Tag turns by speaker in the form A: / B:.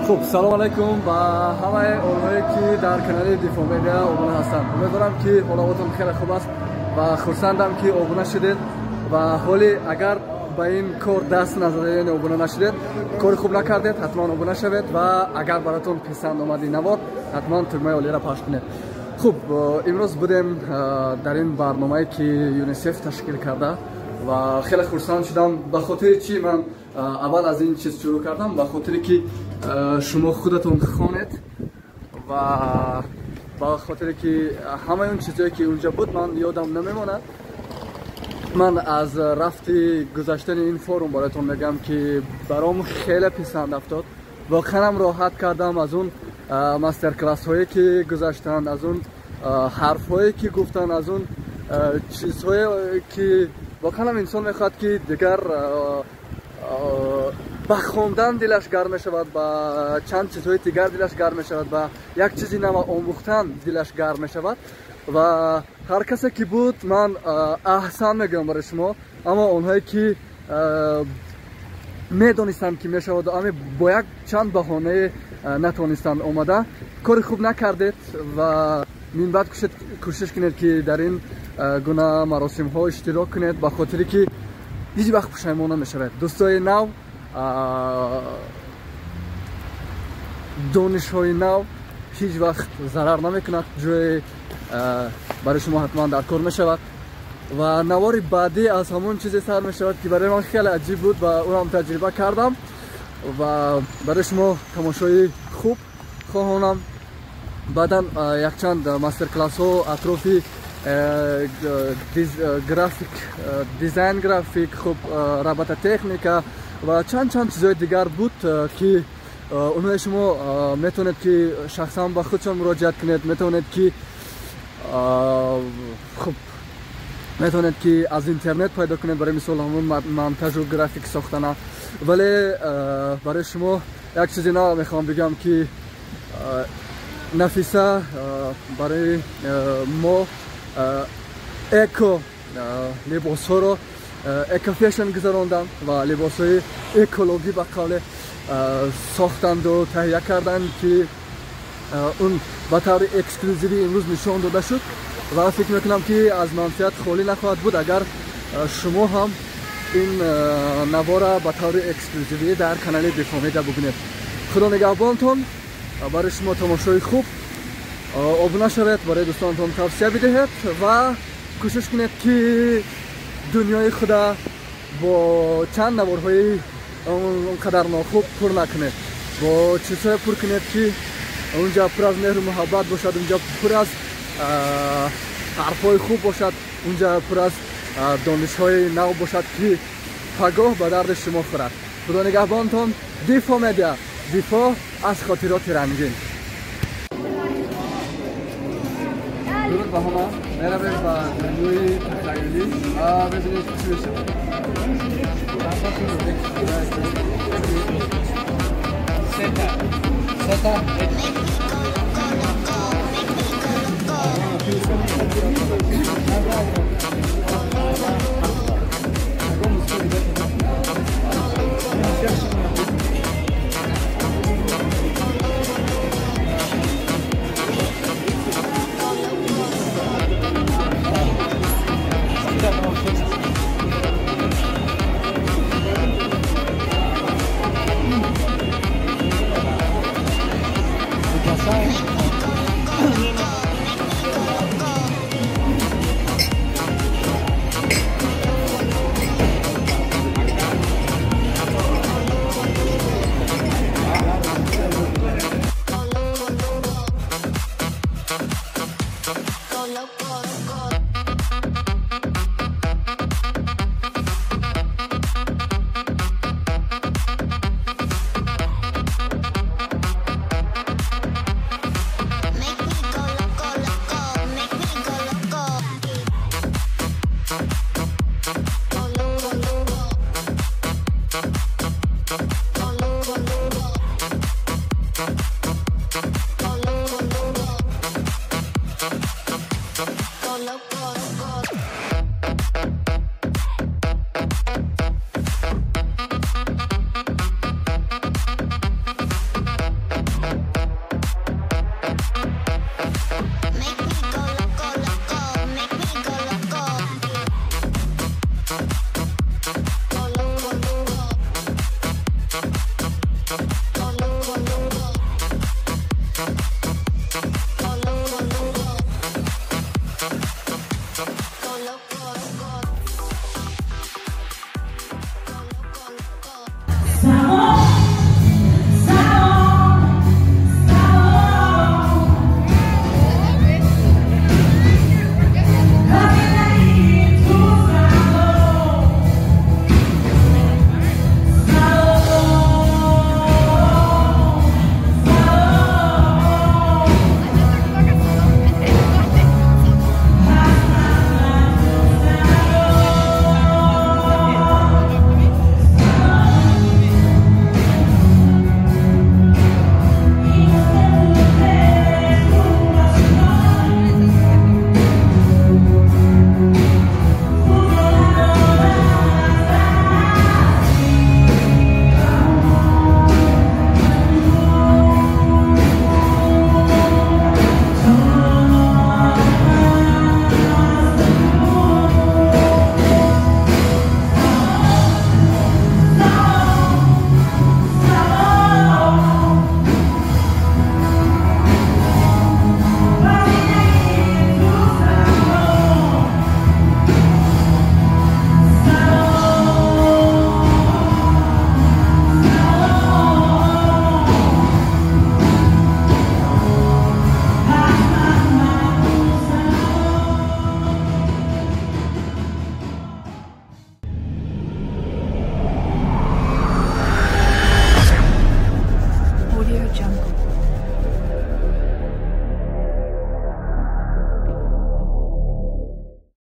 A: خب سلام علیکم با همه اونهایی که در کانال دیفو مدیا ابونه هستند. امیدوارم که حالاتون خیلی خوب است و خرسندم که ابونه شدید و حالی اگر با این کار دست نزدید یعنی ابونه نشدید کار خوب نکردید حتما ابونه شوید و اگر براتون پسند اومد این نوار حتما تگمه اولی را پخش کنید. خب امروز بودیم در این برنامه‌ای که یونیسف تشکیل کرده و خیلی خرسند شدم. به خاطر چی من اول از این چیز شروع کردم؟ به خاطری که شما خودتون خوانید و به خاطری که همه اون چیزایی که اونجا بود من یادم نمیمونه. من از رفتی گذشتن این فورم براتون میگم که برام خیلی پسند افتاد. واقعا راحت کردم از اون مستر کلاس هایی که گذاشتن، از اون حرف هایی که گفتن، از اون چیزهایی که واقعا انسان میخواد که دیگر با خوندن دلش گرم می شود، با چند چیزهای دیگر دلش گرم می شود، با یک چیزی نو آموختن دلش گرم می شود و هر کسی که بود من احسان میگم برای شما. اما اونهایی که میدونستند که می شود اما با یک چند بهانه نتونستند اومده کار خوب نکردید و من بعد کوشش کنید که در این گونه مراسم ها اشتراک کنید به خاطری که هیچ وقت پشیمان نمیشوید. دوستای نو، دانش های نو هیچ وقت ضرر نمیکند، جای برای شما حتما در کار میشود و نوار بعدی از همون چیزی سر میشود که برای من خیلی عجیب بود و اون هم تجربه کردم و برای شما تماشای خوب خواهانم. بعدا یک چند مستر کلاس ها اطرافی گرافیک دیزاین، گرافیک، خوب رابطه تکنیکا و چند چیزهای دیگر بود که اونها شما میتونید که شخصا با خودشون مراجعت کنید، میتونید که خب میتونید که از اینترنت پیدا کنید برای مثال همون مونتاژ و گرافیک ساختن. ولی برای شما یک چیزی نه میخوام بگم که نفیسه برای ما اکو لباس ها رو اکو فیشن گذراندن و لباس های اکولوژی به قول ساختند و تهیه کردن که اون به طور اکسکلوزیوی امروز نشان داده شد و فکر میکنم که از منفعت خالی نخواهد بود اگر شما هم این نوار به طور اکسکلوزیوی در کانال دیفو مدیا ببینید. خدا نگهبانتون، برای شما تماشای خوب، ابونه شوید، برای دوستانتون توصیه بدهید و کوشش کنید که دنیای خدا با چند نوارهای اونقدر ناخوب پر نکنید، با چیزهای پر کنید که اونجا پر از مهر و محبت باشد، اونجا پر از حرفهای خوب باشد، اونجا پر از دانشهای نو باشد که پگاه به درد شما خورد. خدا نگهبانتون. دیفو مدیا، دیفو از خاطرات رنگین. درود به همه، میرویم به دنیای تخیلی و ببینید چی میشه.
B: Audio Jungle.